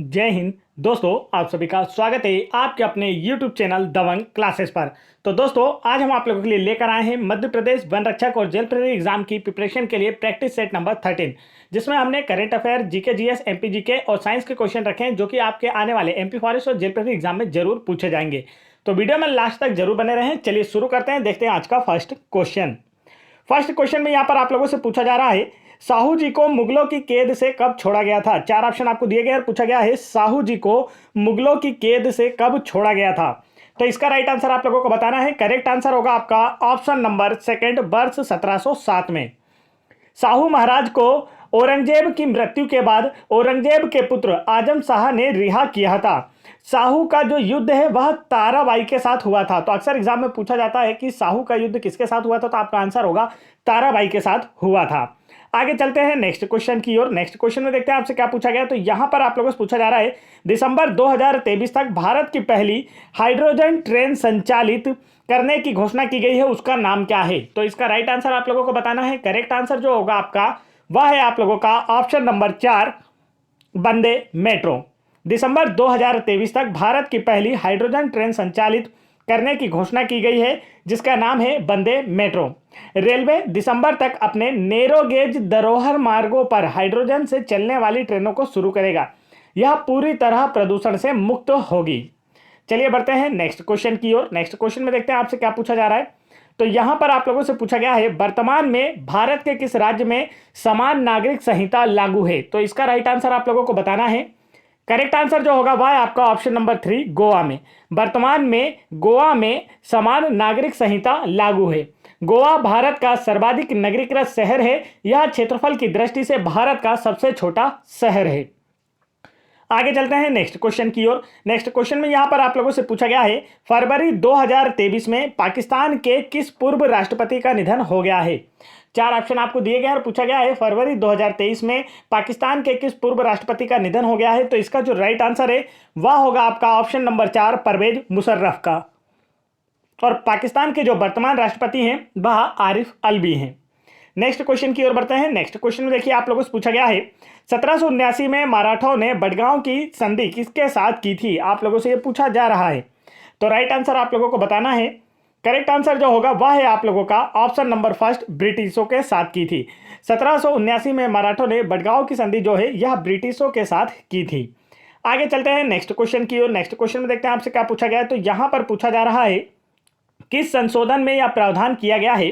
जय हिंद दोस्तों, आप सभी का स्वागत है आपके अपने YouTube चैनल दबंग क्लासेस पर। तो दोस्तों, आज हम आप लोगों के लिए लेकर आए हैं मध्य प्रदेश वन रक्षक और जेल प्रहरी एग्जाम की प्रिपरेशन के लिए प्रैक्टिस सेट नंबर 13, जिसमें हमने current affair, GK, GS, MP GK और साइंस के क्वेश्चन रखे हैं जो कि आपके आने वाले एमपी फॉरेस्ट और जेल प्रहरी एग्जाम में जरूर पूछे जाएंगे। तो वीडियो में लास्ट तक जरूर बने रहें। चलिए शुरू करते हैं, देखते हैं आज का फर्स्ट क्वेश्चन। फर्स्ट क्वेश्चन में यहाँ पर आप लोगों से पूछा जा रहा है, साहू जी को मुगलों की कैद से कब छोड़ा गया था। चार ऑप्शन आपको दिए गए और पूछा गया है साहू जी को मुगलों की कैद से कब छोड़ा गया था। तो इसका राइट आंसर आप लोगों को बताना है। करेक्ट आंसर होगा आपका ऑप्शन नंबर सेकंड, वर्ष 1707 में। साहू महाराज को औरंगजेब की मृत्यु के बाद औरंगजेब के पुत्र आजम शाह ने रिहा किया था। साहू का जो युद्ध है वह ताराबाई के साथ हुआ था। तो अक्सर एग्जाम में पूछा जाता है कि साहू का युद्ध किसके साथ हुआ था, तो आपका आंसर होगा ताराबाई के साथ हुआ था। आगे चलते हैं नेक्स्ट क्वेश्चन की ओर। नेक्स्ट क्वेश्चन में देखते हैं आपसे क्या पूछा गया। तो यहां पर आप लोगों से पूछा जा रहा है, दिसंबर 2023 तक भारत की पहली हाइड्रोजन ट्रेन संचालित करने की घोषणा की गई है, उसका नाम क्या है। तो इसका राइट आंसर आप लोगों को बताना है। करेक्ट आंसर जो होगा आपका वह है आप लोगों का ऑप्शन नंबर 4, वंदे मेट्रो। दिसंबर 2023 तक भारत की पहली हाइड्रोजन ट्रेन संचालित करने की घोषणा की गई है, जिसका नाम है वंदे मेट्रो। रेलवे दिसंबर तक अपने नैरो गेज धरोहर मार्गों पर हाइड्रोजन से चलने वाली ट्रेनों को शुरू करेगा। यह पूरी तरह प्रदूषण से मुक्त होगी। चलिए बढ़ते हैं नेक्स्ट क्वेश्चन की ओर। नेक्स्ट क्वेश्चन में देखते हैं आपसे क्या पूछा जा रहा है। तो यहां पर आप लोगों से पूछा गया है, वर्तमान में भारत के किस राज्य में समान नागरिक संहिता लागू है। तो इसका राइट आंसर आप लोगों को बताना है। करेक्ट आंसर जो होगा वह है आपका ऑप्शन नंबर 3, गोवा में। वर्तमान में गोवा में समान नागरिक संहिता लागू है। गोवा भारत का सर्वाधिक नगरीकृत शहर है। यह क्षेत्रफल की दृष्टि से भारत का सबसे छोटा शहर है। आगे चलते हैं नेक्स्ट क्वेश्चन की ओर। नेक्स्ट क्वेश्चन में यहां पर आप लोगों से पूछा गया है, फरवरी 2023 में पाकिस्तान के किस पूर्व राष्ट्रपति का निधन हो गया है। चार ऑप्शन आपको दिए गए और पूछा गया है, फरवरी 2023 में पाकिस्तान के किस पूर्व राष्ट्रपति का निधन हो गया है। तो इसका जो राइट आंसर है वह होगा आपका ऑप्शन नंबर 4, परवेज मुशर्रफ का। और पाकिस्तान के जो वर्तमान राष्ट्रपति हैं वह आरिफ अलवी हैं। नेक्स्ट क्वेश्चन की ओर बढ़ते हैं। नेक्स्ट क्वेश्चन में देखिए आप लोगों से पूछा गया है, 1779 में मराठों ने बड़गांव की संधि किसके साथ की थी। आप लोगों से यह पूछा जा रहा है। तो राइट आंसर आप लोगों को बताना है। करेक्ट आंसर जो होगा वह है आप लोगों का ऑप्शन नंबर फर्स्ट, ब्रिटिशों के साथ की थी। 1779 में मराठों ने बड़गांव की संधि जो है यह ब्रिटिशों के साथ की थी। आगे चलते हैं नेक्स्ट क्वेश्चन की ओर। नेक्स्ट क्वेश्चन में देखते हैं आपसे क्या पूछा गया है। तो यहां पर पूछा जा रहा है, किस संशोधन में यह प्रावधान किया गया है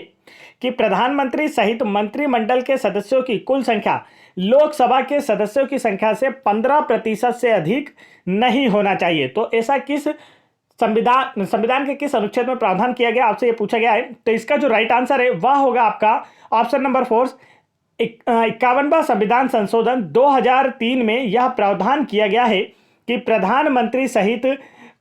कि प्रधानमंत्री सहित मंत्रिमंडल के सदस्यों की कुल संख्या लोकसभा के सदस्यों की संख्या से 15% से अधिक नहीं होना चाहिए। तो ऐसा किस संविधान के किस अनुच्छेद में प्रावधान किया गया, आपसे यह पूछा गया है। तो इसका जो राइट आंसर है वह होगा आपका ऑप्शन नंबर 4, 51वां संविधान संशोधन 2003 में यह प्रावधान किया गया है कि प्रधानमंत्री सहित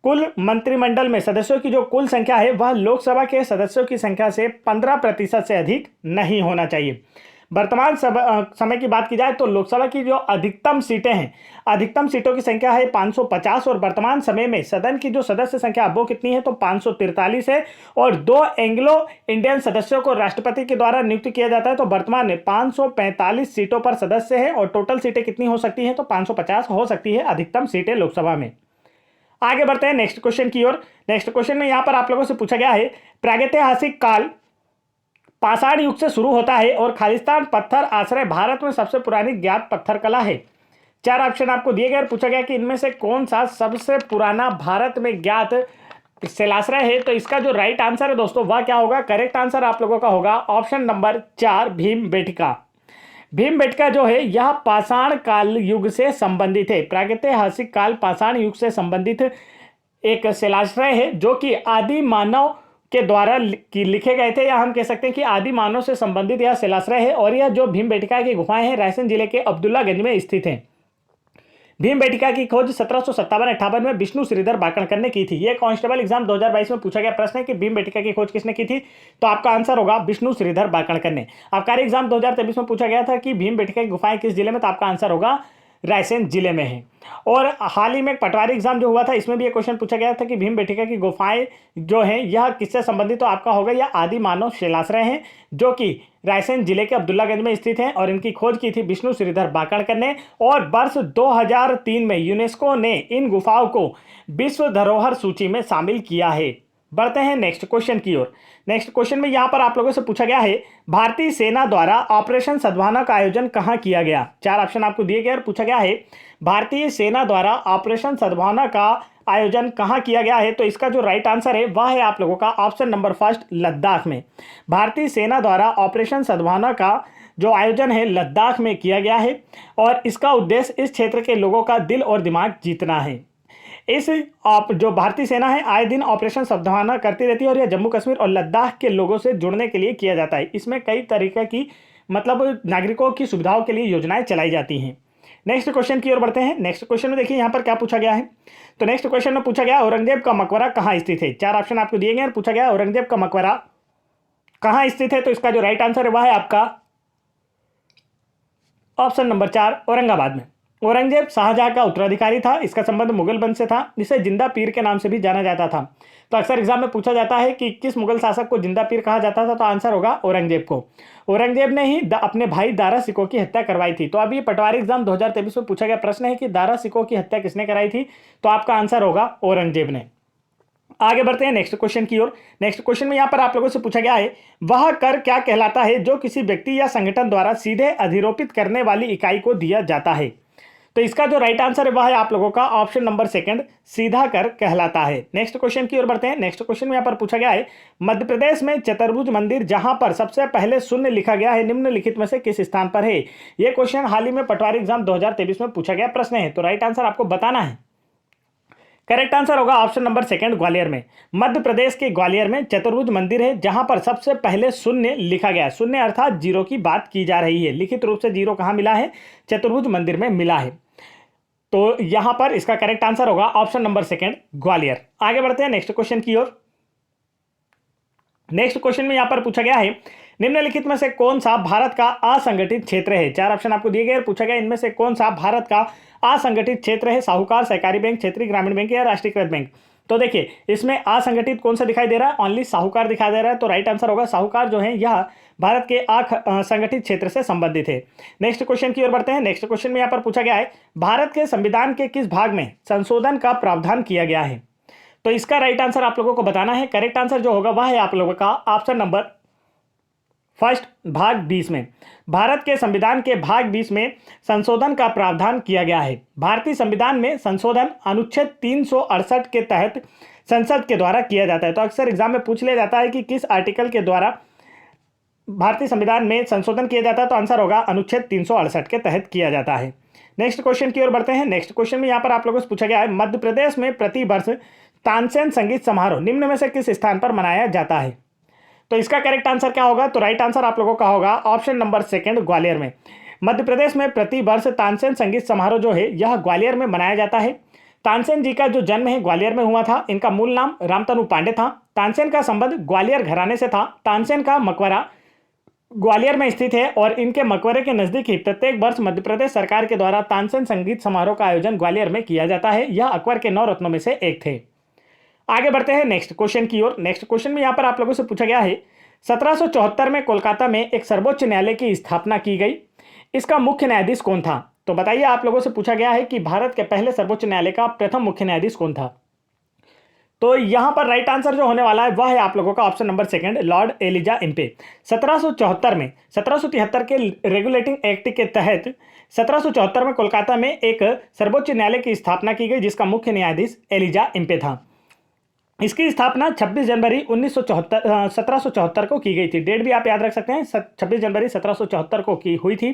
कुल मंत्रिमंडल में सदस्यों की जो कुल संख्या है वह लोकसभा के सदस्यों की संख्या से 15% से अधिक नहीं होना चाहिए। वर्तमान समय की बात की जाए तो लोकसभा की जो अधिकतम सीटें हैं, अधिकतम सीटों की संख्या है 550 और वर्तमान समय में सदन की जो सदस्य संख्या वो कितनी है, तो 543 है। और 2 एंग्लो इंडियन सदस्यों को राष्ट्रपति के द्वारा नियुक्त किया जाता है। तो वर्तमान में 545 सीटों पर सदस्य है और टोटल सीटें कितनी हो सकती हैं, तो 550 हो सकती है अधिकतम सीटें लोकसभा में। आगे बढ़ते हैं नेक्स्ट क्वेश्चन की ओर। नेक्स्ट क्वेश्चन में यहां पर आप लोगों से पूछा गया है, प्रागैतिहासिक काल पाषाण युग से शुरू होता है और खालिस्तान पत्थर आश्रय भारत में सबसे पुरानी ज्ञात पत्थर कला है। चार ऑप्शन आपको दिए गए और पूछा गया कि इनमें से कौन सा सबसे पुराना भारत में ज्ञात शिलाश्रय है। तो इसका जो राइट आंसर है दोस्तों वह क्या होगा। करेक्ट आंसर आप लोगों का होगा ऑप्शन नंबर 4, भीमबेटका। भीमबेटका जो है यह पाषाण काल युग से संबंधित है। प्रागैतिहासिक काल पाषाण युग से संबंधित एक शिलाश्रय है जो कि आदि मानव के द्वारा लिखे गए थे, या हम कह सकते हैं कि आदि मानव से संबंधित यह शिलाश्रय है। और यह जो भीमबेटका की गुफाएं हैं रायसेन जिले के अब्दुल्लागंज में स्थित हैं। भीमबेटका की खोज 1757-58 में विष्णु श्रीधर बाकणकर ने की थी। यह कांस्टेबल एग्जाम 2022 में पूछा गया प्रश्न है कि भीमबेटका की खोज किसने की थी। तो आपका आंसर होगा विष्णु श्रीधर बाकणकर ने। आबकारी एग्जाम 2023 में पूछा गया था कि भीमबेटका की गुफाएं किस जिले में, तो आपका आंसर होगा रायसेन जिले में है। और हाल ही में एक पटवारी एग्जाम जो हुआ था, इसमें भी एक क्वेश्चन पूछा गया था कि भीमबेटका की गुफाएं जो हैं यह किससे संबंधित, तो आपका होगा यह आदि मानव शिलाश्रय हैं जो कि रायसेन जिले के अब्दुल्लागंज में स्थित हैं और इनकी खोज की थी विष्णु श्रीधर बाकड़कर ने। और वर्ष 2003 में यूनेस्को ने इन गुफाओं को विश्व धरोहर सूची में शामिल किया है। बढ़ते हैं नेक्स्ट क्वेश्चन की ओर। नेक्स्ट क्वेश्चन में यहां पर आप लोगों से पूछा गया है, भारतीय सेना द्वारा ऑपरेशन सद्भावना का आयोजन कहां किया गया। चार ऑप्शन आपको दिए गए और पूछा गया है भारतीय सेना द्वारा ऑपरेशन सद्भावना का आयोजन कहां किया गया है। तो इसका जो राइट आंसर है वह है आप लोगों का ऑप्शन नंबर फर्स्ट, लद्दाख में। भारतीय सेना द्वारा ऑपरेशन सद्भावना का जो आयोजन है लद्दाख में किया गया है और इसका उद्देश्य इस क्षेत्र के लोगों का दिल और दिमाग जीतना है। इस जो भारतीय सेना है आए दिन ऑपरेशन सद्भावना करती रहती है और यह जम्मू कश्मीर और लद्दाख के लोगों से जुड़ने के लिए किया जाता है। इसमें कई तरीके की मतलब नागरिकों की सुविधाओं के लिए योजनाएं चलाई जाती हैं। नेक्स्ट क्वेश्चन की ओर बढ़ते हैं। नेक्स्ट क्वेश्चन में देखिए यहाँ पर क्या पूछा गया है। तो नेक्स्ट क्वेश्चन में पूछा गया औरंगजेब का मकबरा कहाँ स्थित है। चार ऑप्शन आपको दिए गए और पूछा गया औरंगजेब का मकबरा कहाँ स्थित है। तो इसका जो राइट आंसर है वह है आपका ऑप्शन नंबर 4, औरंगाबाद में। औरंगजेब शाहजहां का उत्तराधिकारी था। इसका संबंध मुगल वंश से था। इसे जिंदा पीर के नाम से भी जाना जाता था। तो अक्सर एग्जाम में पूछा जाता है कि किस मुगल शासक को जिंदा पीर कहा जाता था। तो आंसर होगा औरंगजेब को। औरंगजेब ने ही अपने भाई दारा सिकोह की हत्या करवाई थी। तो अभी पटवारी एग्जाम 2023 में पूछा गया प्रश्न है कि दारा सिकोह की हत्या किसने कराई थी। तो आपका आंसर होगा औरंगजेब ने। आगे बढ़ते हैं नेक्स्ट क्वेश्चन की ओर। नेक्स्ट क्वेश्चन में यहां पर आप लोगों से पूछा गया है, वह कर क्या कहलाता है जो किसी व्यक्ति या संगठन द्वारा सीधे अधिरोपित करने वाली इकाई को दिया जाता है। तो इसका जो राइट आंसर है वह है आप लोगों का ऑप्शन नंबर सेकंड, सीधा कर कहलाता है। नेक्स्ट क्वेश्चन की ओर बढ़ते हैं। नेक्स्ट क्वेश्चन में यहां पर पूछा गया है, मध्य प्रदेश में चतुर्भुज मंदिर जहां पर सबसे पहले शून्य लिखा गया है निम्नलिखित में से किस स्थान पर है। यह क्वेश्चन हाल ही में पटवारी एग्जाम 2023 में पूछा गया प्रश्न है। तो राइट आंसर आपको बताना है। करेक्ट आंसर होगा ऑप्शन नंबर सेकंड, ग्वालियर में। मध्य प्रदेश के ग्वालियर में चतुर्भुज मंदिर है जहां पर सबसे पहले शून्य लिखा गया। शून्य अर्थात जीरो की बात की जा रही है। लिखित रूप से जीरो कहां मिला है, चतुर्भुज मंदिर में मिला है। तो यहां पर इसका करेक्ट आंसर होगा ऑप्शन नंबर सेकंड, ग्वालियर। आगे बढ़ते हैं नेक्स्ट क्वेश्चन की ओर। नेक्स्ट क्वेश्चन में यहां पर पूछा गया है, निम्नलिखित में से कौन सा भारत का असंगठित क्षेत्र है। चार ऑप्शन आपको दिए गए। पूछा गया इनमें से कौन सा भारत का असंगठित क्षेत्र है। साहूकार, सहकारी बैंक, क्षेत्रीय ग्रामीण बैंक या राष्ट्रीयकृत बैंक। तो देखिए इसमें असंगठित कौन सा दिखाई दे रहा है, ओनली साहूकार दिखाई दे रहा है। तो राइट आंसर होगा साहूकार जो है यह भारत के असंगठित क्षेत्र से संबंधित है। नेक्स्ट क्वेश्चन की ओर बढ़ते हैं। नेक्स्ट क्वेश्चन में यहाँ पर पूछा गया है, भारत के संविधान के किस भाग में संशोधन का प्रावधान किया गया है। तो इसका राइट आंसर आप लोगों को बताना है। करेक्ट आंसर जो होगा वह है आप लोगों का ऑप्शन नंबर फर्स्ट, भाग 20 में। भारत के संविधान के भाग 20 में संशोधन का प्रावधान किया गया है। भारतीय संविधान में संशोधन अनुच्छेद 368 के तहत संसद के द्वारा किया जाता है। तो अक्सर एग्जाम में पूछ लिया जाता है कि किस आर्टिकल के द्वारा भारतीय संविधान में संशोधन किया जाता है। तो आंसर होगा अनुच्छेद 368 के तहत किया जाता है। नेक्स्ट क्वेश्चन की ओर बढ़ते हैं। नेक्स्ट क्वेश्चन में यहाँ पर आप लोगों से पूछा गया है, मध्य प्रदेश में प्रतिवर्ष तानसेन संगीत समारोह निम्न में से किस स्थान पर मनाया जाता है। तो इसका करेक्ट आंसर क्या होगा। तो राइट आंसर आप लोगों का होगा ऑप्शन नंबर सेकंड, ग्वालियर में। मध्य प्रदेश में प्रति वर्ष तानसेन संगीत समारोह जो है यह ग्वालियर में मनाया जाता है। तानसेन जी का जो जन्म है ग्वालियर में हुआ था। इनका मूल नाम रामतनु पांडे था। तानसेन का संबंध ग्वालियर घराने से था। तानसेन का मकबरा ग्वालियर में स्थित है और इनके मकबरे के नजदीक ही प्रत्येक वर्ष मध्य प्रदेश सरकार के द्वारा तानसेन संगीत समारोह का आयोजन ग्वालियर में किया जाता है। यह अकबर के 9 रत्नों में से एक थे। आगे बढ़ते हैं नेक्स्ट क्वेश्चन की ओर। नेक्स्ट क्वेश्चन में यहां पर आप लोगों से पूछा गया है, 1774 में कोलकाता में एक सर्वोच्च न्यायालय की स्थापना की गई। इसका मुख्य न्यायाधीश कौन था। तो बताइए आप लोगों से पूछा गया है कि भारत के पहले सर्वोच्च न्यायालय का प्रथम मुख्य न्यायाधीश कौन था। तो यहां पर राइट आंसर जो होने वाला है वह है आप लोगों का option number second, Lord Elijah Impey. 1774 में 1773 के रेगुलेटिंग एक्ट के तहत 1774 में कोलकाता में एक सर्वोच्च न्यायालय की स्थापना की गई जिसका मुख्य न्यायाधीश एलिजा इम्पे था। इसकी स्थापना 26 जनवरी 1774 को की गई थी। डेट भी आप याद रख सकते हैं, 26 जनवरी 1774 को की हुई थी।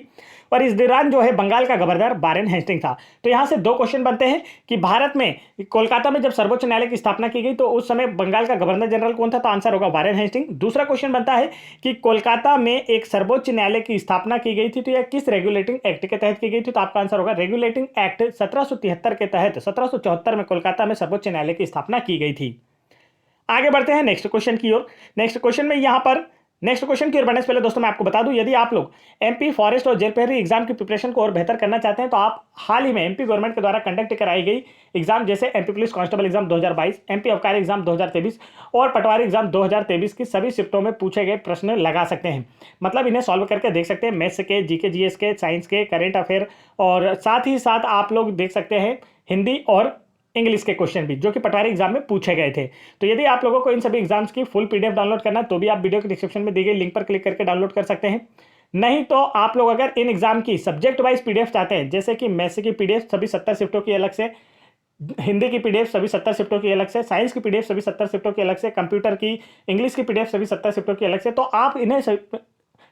और इस दौरान जो है बंगाल का गवर्नर वारेन हेस्टिंग था। तो यहाँ से 2 क्वेश्चन बनते हैं कि भारत में कोलकाता में जब सर्वोच्च न्यायालय की स्थापना की गई तो उस समय बंगाल का गवर्नर जनरल कौन था। तो आंसर होगा वारेन हेस्टिंग। दूसरा क्वेश्चन बनता है कि कोलकाता में एक सर्वोच्च न्यायालय की स्थापना की गई थी तो यह किस रेगुलेटिंग एक्ट के तहत की गई थी। तो आपका आंसर होगा रेगुलेटिंग एक्ट 1773 के तहत 1774 में कोलकाता में सर्वोच्च न्यायालय की स्थापना की गई थी। आगे बढ़ते हैं नेक्स्ट क्वेश्चन की ओर। नेक्स्ट क्वेश्चन में यहां पर नेक्स्ट क्वेश्चन की ओर बढ़ने से पहले दोस्तों मैं आपको बता दूं, यदि आप लोग एमपी फॉरेस्ट और जेल प्रहरी एग्जाम की प्रिपरेशन को और बेहतर करना चाहते हैं तो आप हाल ही में एमपी गवर्नमेंट के द्वारा कंडक्ट कराई गई एग्जाम जैसे MP police constable exam 2022, MP अबकारी एग्जाम 2023 और पटवारी एग्जाम 2023 की सभी शिफ्टों में पूछे गए प्रश्न लगा सकते हैं। मतलब इन्हें सॉल्व करके देख सकते हैं, मैथ्स के, जीके जीएस के, साइंस के, करेंट अफेयर और साथ ही साथ आप लोग देख सकते हैं हिंदी और इंग्लिश के क्वेश्चन भी जो कि पटवारी एग्जाम में पूछे गए थे। तो यदि आप लोगों को इन सभी एग्जाम्स की फुल पीडीएफ डाउनलोड करना है तो भी आप वीडियो के डिस्क्रिप्शन में दी गई लिंक पर क्लिक करके डाउनलोड कर सकते हैं। नहीं तो आप लोग अगर इन एग्जाम की सब्जेक्ट वाइज पीडीएफ चाहते हैं, जैसे कि मैथ्स की पीडीएफ सभी 70 शिफ्टों की अलग से, हिंदी की पीडीएफ सभी 70 शिफ्टों की अलग से, साइंस की पीडीएफ सभी 70 शिफ्टों की अलग से, कंप्यूटर की, इंग्लिश की पीडीएफ सभी 70 शिफ्टों की अलग से, तो आप इन्हें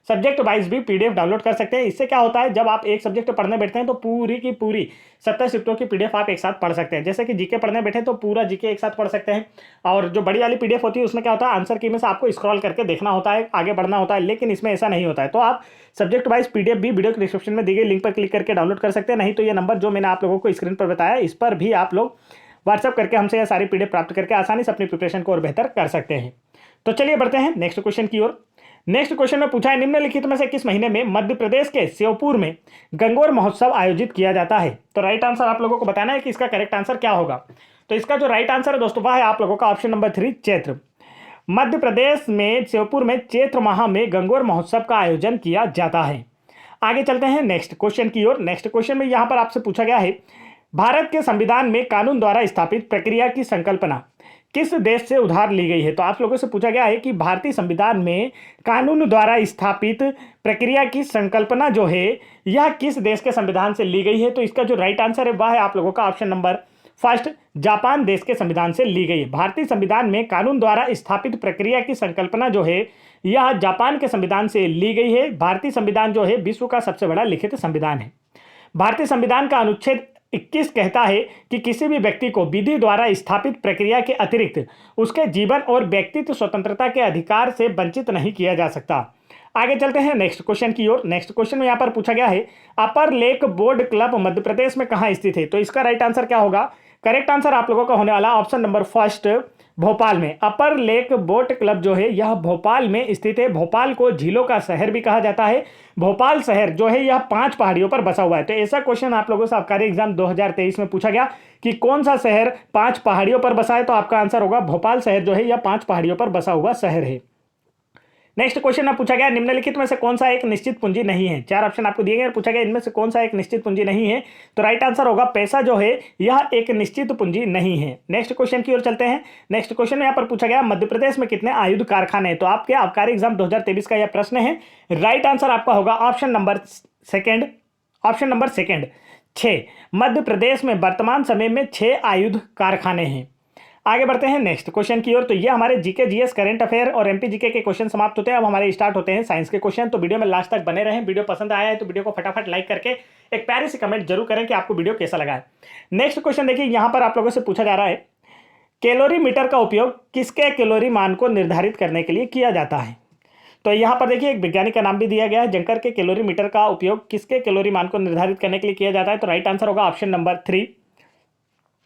सब्जेक्ट वाइज भी पीडीएफ डाउनलोड कर सकते हैं। इससे क्या होता है, जब आप एक सब्जेक्ट पढ़ने बैठते हैं तो पूरी की पूरी 70 शिफ्टों की पीडीएफ आप एक साथ पढ़ सकते हैं। जैसे कि जीके पढ़ने बैठे तो पूरा जीके एक साथ पढ़ सकते हैं। और जो बड़ी वाली पीडीएफ होती है उसमें क्या होता है, आंसर की में से आपको स्क्रॉल करके देखना होता है, आगे बढ़ना होता है, लेकिन इसमें ऐसा नहीं होता है। तो आप सब्जेक्ट वाइज पीडीएफ भी वीडियो के डिस्क्रिप्शन में दी गई लिंक पर क्लिक करके डाउनलोड कर सकते हैं। नहीं तो ये नंबर जो मैंने आप लोगों को स्क्रीन पर बताया इस पर भी आप लोग व्हाट्सअप करके हमसे यह सारी पीडीएफ प्राप्त करके आसानी से अपनी प्रिपरेशन को और बेहतर कर सकते हैं। तो चलिए बढ़ते हैं नेक्स्ट क्वेश्चन की ओर। नेक्स्ट क्वेश्चन में पूछा है, निम्नलिखित में से किस महीने में मध्य प्रदेश के श्योपुर में गंगोर महोत्सव आयोजित किया जाता है? तो राइट आंसर आप लोगों को बताना है कि इसका करेक्ट आंसर क्या होगा। तो इसका जो राइट आंसर है दोस्तों वह है आप लोगों का ऑप्शन नंबर 3 चैत्र। मध्य प्रदेश में श्योपुर में चैत्र माह में गंगोर महोत्सव का आयोजन किया जाता है। आगे चलते हैं नेक्स्ट क्वेश्चन की ओर। नेक्स्ट क्वेश्चन में यहां पर आपसे पूछा गया है, भारत के संविधान में कानून द्वारा स्थापित प्रक्रिया की संकल्पना किस देश से उधार ली गई है? तो आप लोगों से पूछा गया है कि भारतीय संविधान में कानून द्वारा स्थापित प्रक्रिया की संकल्पना जो है यह किस देश के संविधान से ली गई है? तो इसका जो राइट आंसर है वह है आप लोगों का ऑप्शन नंबर फर्स्ट, जापान देश के संविधान से ली गई है। भारतीय संविधान में कानून द्वारा स्थापित प्रक्रिया की संकल्पना जो है यह जापान के संविधान से ली गई है। भारतीय संविधान जो है विश्व का सबसे बड़ा लिखित संविधान है। भारतीय संविधान का अनुच्छेद 21 कहता है कि किसी भी व्यक्ति को विधि द्वारा स्थापित प्रक्रिया के अतिरिक्त उसके जीवन और व्यक्तित्व स्वतंत्रता के अधिकार से वंचित नहीं किया जा सकता। आगे चलते हैं नेक्स्ट क्वेश्चन की ओर। नेक्स्ट क्वेश्चन में यहाँ पर पूछा गया है, अपर lake board club Madhya Pradesh में कहाँ स्थित है? तो इसका राइट आंसर क्या होगा? करेक्ट आंसर आप लोगों का होने वाला ऑप्शन नंबर फर्स्ट, भोपाल में। अपर लेक बोट क्लब जो है यह भोपाल में स्थित है। भोपाल को झीलों का शहर भी कहा जाता है। भोपाल शहर जो है यह 5 पहाड़ियों पर बसा हुआ है। तो ऐसा क्वेश्चन आप लोगों से आबकारी एग्जाम 2023 में पूछा गया कि कौन सा शहर 5 पहाड़ियों पर बसा है, तो आपका आंसर होगा भोपाल शहर जो है यह 5 पहाड़ियों पर बसा हुआ शहर है। नेक्स्ट क्वेश्चन में पूछा गया, निम्नलिखित में से कौन सा एक निश्चित पूंजी नहीं है? 4 ऑप्शन आपको दिए गए, पूछा गया इनमें से कौन सा एक निश्चित पूंजी नहीं है? तो राइट आंसर होगा पैसा जो है यह एक निश्चित पूंजी नहीं है। नेक्स्ट क्वेश्चन की ओर चलते हैं। नेक्स्ट क्वेश्चन में यहाँ पर पूछा गया, मध्य प्रदेश में कितने आयुध कारखाने हैं? तो आपके आबकारी एग्जाम 2023 का यह प्रश्न है। राइट आंसर आपका होगा option number second 6। Madhya Pradesh में वर्तमान समय में 6 आयुध कारखाने हैं। आगे बढ़ते हैं नेक्स्ट क्वेश्चन की ओर। तो ये हमारे जीके जीएस करेंट अफेयर और एमपी जीके के क्वेश्चन समाप्त होते हैं। अब हमारे स्टार्ट होते हैं साइंस के क्वेश्चन। तो वीडियो में लास्ट तक बने रहें। वीडियो पसंद आया है तो वीडियो को फटाफट लाइक करके एक प्यारी सी कमेंट जरूर करें कि आपको वीडियो कैसा लगा है। नेक्स्ट क्वेश्चन देखिए, यहाँ पर आप लोगों से पूछा जा रहा है, कैलोरी मीटर का उपयोग किसके कैलोरी मान को निर्धारित करने के लिए किया जाता है? तो यहाँ पर देखिए एक वैज्ञानिक का नाम भी दिया गया है। जंकर के कैलोरी मीटर का उपयोग किसके कैलोरी मान को निर्धारित करने के लिए किया जाता है? तो राइट आंसर होगा ऑप्शन नंबर 3,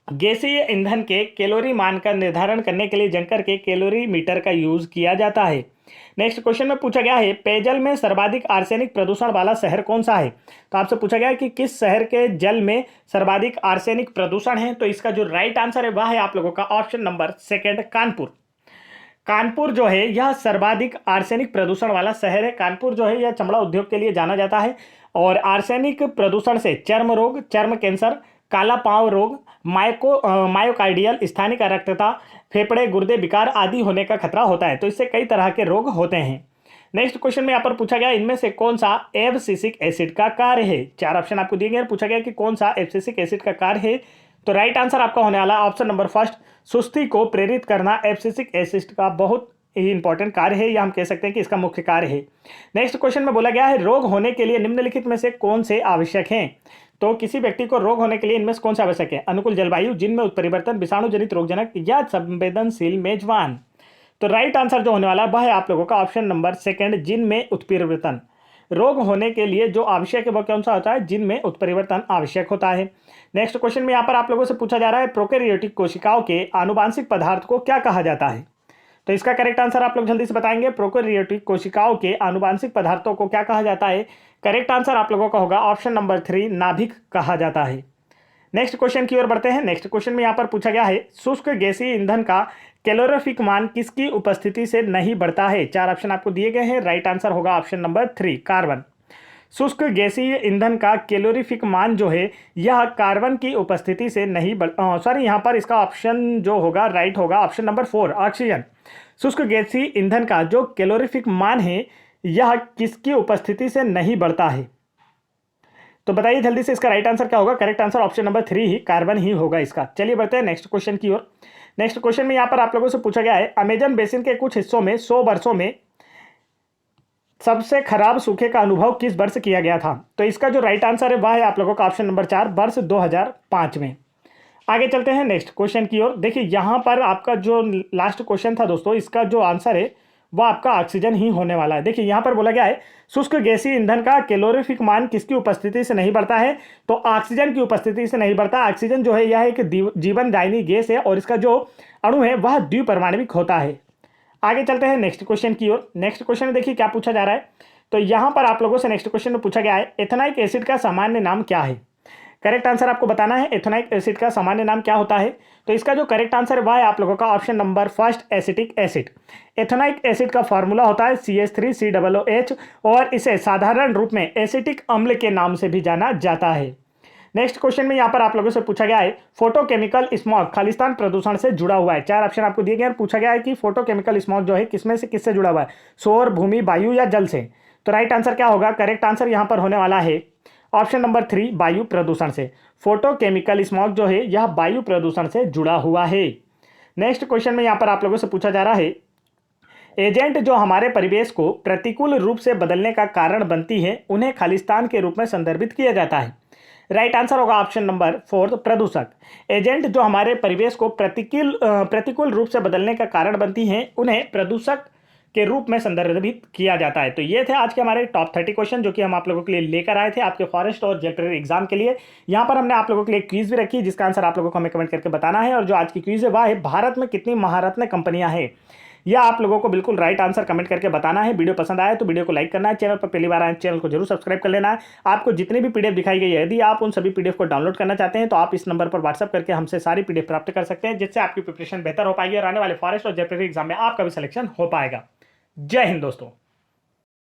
गैसीय ईंधन के कैलोरी मान का निर्धारण करने के लिए जंकर के कैलोरी मीटर का यूज किया जाता है। नेक्स्ट क्वेश्चन में पूछा गया है, पेयजल में सर्वाधिक आर्सेनिक प्रदूषण वाला शहर कौन सा है? तो आपसे पूछा गया है कि किस शहर के जल में सर्वाधिक आर्सेनिक प्रदूषण है? तो इसका जो राइट आंसर है वह है आप लोगों का option number second, Kanpur. Kanpur जो है यह सर्वाधिक आर्सेनिक प्रदूषण वाला शहर है। कानपुर जो है यह चमड़ा उद्योग के लिए जाना जाता है और आर्सेनिक प्रदूषण से चर्म रोग, चर्म कैंसर, काला पांव रोग, मायोकार्डियल स्थानिक अरक्तता, फेफड़े गुर्दे विकार आदि होने का खतरा होता है। तो इससे कई तरह के रोग होते हैं। नेक्स्ट क्वेश्चन में यहाँ पर पूछा गया, इनमें से कौन सा एब्सिसिक एसिड का कार्य है? 4 ऑप्शन आपको दिए गए, पूछा गया कि कौन सा एब्सिसिक एसिड का कार्य है। तो राइट आंसर आपका होने वाला ऑप्शन नंबर फर्स्ट, सुस्ती को प्रेरित करना एब्सिसिक एसिड का बहुत ही इंपॉर्टेंट कार्य है, या हम कह सकते हैं कि इसका मुख्य कार्य है। नेक्स्ट क्वेश्चन में बोला गया है, रोग होने के लिए निम्नलिखित में से कौन से आवश्यक हैं? तो किसी व्यक्ति को रोग होने के लिए इनमें से कौन सा आवश्यक है? अनुकूल जलवायु, जिनमें उत्परिवर्तन, विषाणु जनित रोगजनक या संवेदनशील मेजबान। तो राइट आंसर जो होने वाला है वह है आप लोगों का ऑप्शन नंबर सेकंड, जिनमें उत्परिवर्तन। रोग होने के लिए जो आवश्यक है वह कौन सा होता है? जिनमें उत्परिवर्तन आवश्यक होता है। नेक्स्ट क्वेश्चन में यहाँ पर आप लोगों से पूछा जा रहा है, प्रोकैरियोटिक कोशिकाओं के आनुवांशिक पदार्थ को क्या कहा जाता है? तो इसका करेक्ट आंसर आप लोग जल्दी से बताएंगे। प्रोकैरियोटिक कोशिकाओं के आनुवांशिक पदार्थों को क्या कहा जाता है? करेक्ट आंसर आप लोगों का होगा ऑप्शन नंबर 3, नाभिक कहा जाता है। नेक्स्ट क्वेश्चन की ओर बढ़ते हैं। नेक्स्ट क्वेश्चन में यहाँ पर पूछा गया है, शुष्क गैसीय ईंधन का कैलोरीफिक मान किसकी उपस्थिति से नहीं बढ़ता है? 4 ऑप्शन आपको दिए गए हैं। राइट आंसर होगा ऑप्शन नंबर 3, कार्बन। शुष्क गैसीय ईंधन का कैलोरीफिक मान जो है यह कार्बन की उपस्थिति से नहीं सॉरी, यहाँ पर इसका ऑप्शन जो होगा राइट होगा ऑप्शन नंबर 4, ऑक्सीजन। शुष्क गैसीय ईंधन का जो कैलोरीफिक मान है यह किसकी उपस्थिति से नहीं बढ़ता है? तो बताइए जल्दी से इसका राइट आंसर क्या होगा? करेक्ट आंसर ऑप्शन नंबर 3 ही, कार्बन ही होगा इसका। चलिए बढ़ते हैं नेक्स्ट क्वेश्चन की ओर। नेक्स्ट क्वेश्चन में यहाँ पर आप लोगों से पूछा गया है, अमेजन बेसिन के कुछ हिस्सों में 100 वर्षों में सबसे खराब सूखे का अनुभव किस वर्ष किया गया था? तो इसका जो राइट आंसर है वह है आप लोगों का ऑप्शन नंबर 4, वर्ष 2005 में। आगे चलते हैं नेक्स्ट क्वेश्चन की ओर। देखिए यहाँ पर आपका जो लास्ट क्वेश्चन था दोस्तों, इसका जो आंसर है वह आपका ऑक्सीजन ही होने वाला है। देखिए यहाँ पर बोला गया है, शुष्क गैसीय ईंधन का कैलोरीफिक मान किसकी उपस्थिति से नहीं बढ़ता है? तो ऑक्सीजन की उपस्थिति से नहीं बढ़ता। ऑक्सीजन जो है यह एक जीवनदायिनी गैस है और इसका जो अणु है वह द्विपरमाणविक होता है। आगे चलते हैं नेक्स्ट क्वेश्चन की ओर। नेक्स्ट क्वेश्चन में देखिए क्या पूछा जा रहा है। तो यहाँ पर आप लोगों से नेक्स्ट क्वेश्चन में पूछा गया है, एथेनॉइक एसिड का सामान्य नाम क्या है? करेक्ट आंसर आपको बताना है, एथेनॉइक एसिड का सामान्य नाम क्या होता है? तो इसका जो करेक्ट आंसर है वह है आप लोगों का option number 1, acetic acid. Ethanoic acid का फॉर्मूला होता है CH3COOH और इसे साधारण रूप में एसिटिक अम्ल के नाम से भी जाना जाता है। नेक्स्ट क्वेश्चन में यहाँ पर आप लोगों से पूछा गया है, फोटोकेमिकल स्मॉग खालिस्तान प्रदूषण से जुड़ा हुआ है। 4 ऑप्शन आपको दिए गए हैं। पूछा गया है कि फोटोकेमिकल स्मॉग जो है किसमें से किससे जुड़ा हुआ है? सौर, भूमि, वायु या जल से? तो राइट आंसर क्या होगा? करेक्ट आंसर यहाँ पर होने वाला है ऑप्शन नंबर 3, वायु प्रदूषण से। फोटोकेमिकल स्मॉग जो है यह वायु प्रदूषण से जुड़ा हुआ है। नेक्स्ट क्वेश्चन में यहाँ पर आप लोगों से पूछा जा रहा है, एजेंट जो हमारे परिवेश को प्रतिकूल रूप से बदलने का कारण बनती है उन्हें खालिस्तान के रूप में संदर्भित किया जाता है। राइट आंसर होगा ऑप्शन नंबर 4, प्रदूषक। एजेंट जो हमारे परिवेश को प्रतिकूल रूप से बदलने का कारण बनती हैं उन्हें प्रदूषक के रूप में संदर्भित किया जाता है। तो ये थे आज के हमारे टॉप 30 क्वेश्चन जो कि हम आप लोगों के लिए लेकर आए थे आपके फॉरेस्ट और जेल प्रेरी एग्जाम के लिए। यहाँ पर हमने आप लोगों के लिए क्विज भी रखी जिसका आंसर आप लोगों को हमें कमेंट करके बताना है। और जो आज की क्विज है वह है, भारत में कितनी महारत्न कंपनियां हैं? यह आप लोगों को बिल्कुल राइट आंसर कमेंट करके बताना है। वीडियो पसंद आए तो वीडियो को लाइक करना है। चैनल पर पहली बार आए चैनल को जरूर सब्सक्राइब कर लेना है। आपको जितनी भी पीडीएफ दिखाई गई है यदि आप उन सभी पीडीएफ को डाउनलोड करना चाहते हैं तो आप इस नंबर पर व्हाट्सअप करके हमसे सारी पीडीएफ प्राप्त कर सकते हैं, जिससे आपकी प्रिपरेशन बेहतर हो पाएगी और आने वाले फॉरेस्ट और जेल प्रेरी एग्जाम में आपका भी सिलेक्शन हो पाएगा। जय हिंद दोस्तों।